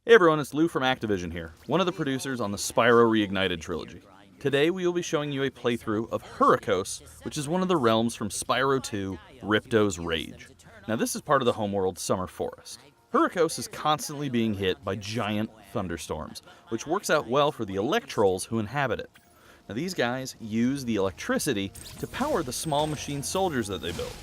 Hey everyone, it's Lou from Activision here, one of the producers on the Spyro Reignited Trilogy. Today we will be showing you a playthrough of Hurricos, which is one of the realms from Spyro 2, Ripto's Rage. Now this is part of the homeworld Summer Forest. Hurricos is constantly being hit by giant thunderstorms, which works out well for the Electrolls who inhabit it. Now these guys use the electricity to power the small machine soldiers that they build.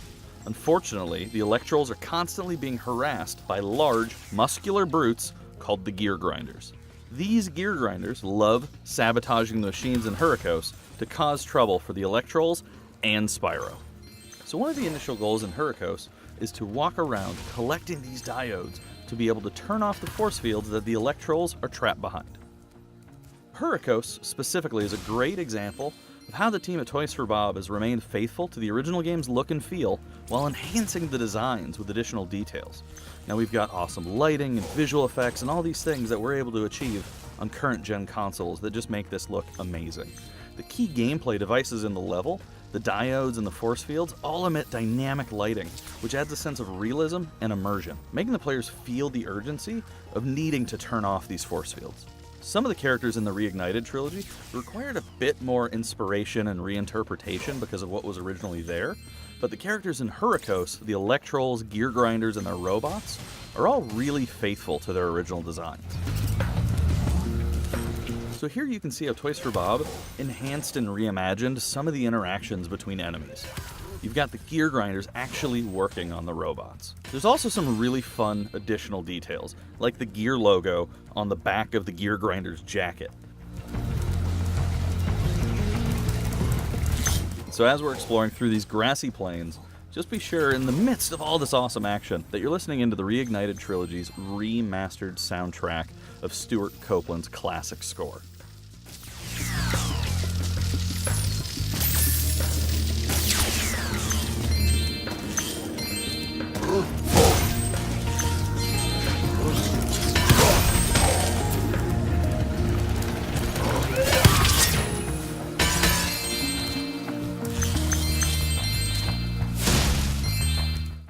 Unfortunately, the Electrolls are constantly being harassed by large, muscular brutes called the Gear Grinders. These Gear Grinders love sabotaging the machines in Hurricos to cause trouble for the Electrolls and Spyro. So one of the initial goals in Hurricos is to walk around collecting these diodes to be able to turn off the force fields that the Electrolls are trapped behind. Hurricos specifically is a great example of how the team at Toys for Bob has remained faithful to the original game's look and feel while enhancing the designs with additional details. Now we've got awesome lighting and visual effects and all these things that we're able to achieve on current gen consoles that just make this look amazing. The key gameplay devices in the level, the diodes and the force fields, all emit dynamic lighting, which adds a sense of realism and immersion, making the players feel the urgency of needing to turn off these force fields. Some of the characters in the Reignited trilogy required a bit more inspiration and reinterpretation because of what was originally there, but the characters in Hurricos, the Electrolls, Gear Grinders, and their robots, are all really faithful to their original designs. So here you can see how Toys for Bob enhanced and reimagined some of the interactions between enemies. You've got the Gear Grinders actually working on the robots. There's also some really fun additional details, like the Gear logo on the back of the Gear Grinder's jacket. So as we're exploring through these grassy plains, just be sure in the midst of all this awesome action that you're listening into the Reignited Trilogy's remastered soundtrack of Stuart Copeland's classic score.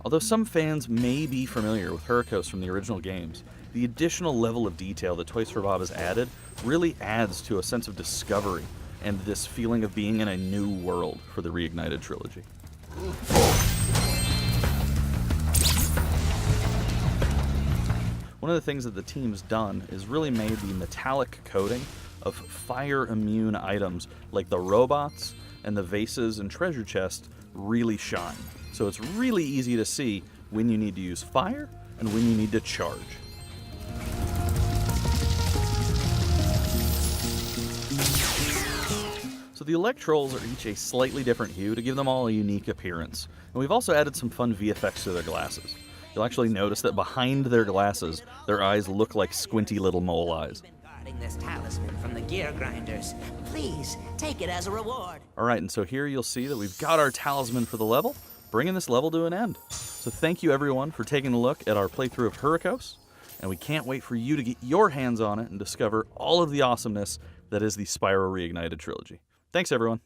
Although some fans may be familiar with Hurricos from the original games, the additional level of detail that Toys for Bob has added really adds to a sense of discovery and this feeling of being in a new world for the Reignited trilogy. One of the things that the team's done is really made the metallic coating of fire-immune items like the robots and the vases and treasure chests really shine. So it's really easy to see when you need to use fire and when you need to charge. So the Electrolls are each a slightly different hue to give them all a unique appearance. And we've also added some fun VFX to their glasses. You'll actually notice that behind their glasses, their eyes look like squinty little mole eyes. This talisman from the Gear Grinders. Please take it as a reward. Alright, and so here you'll see that we've got our talisman for the level, bringing this level to an end. So thank you everyone for taking a look at our playthrough of Hurricos, and we can't wait for you to get your hands on it and discover all of the awesomeness that is the Spyro Reignited trilogy. Thanks everyone.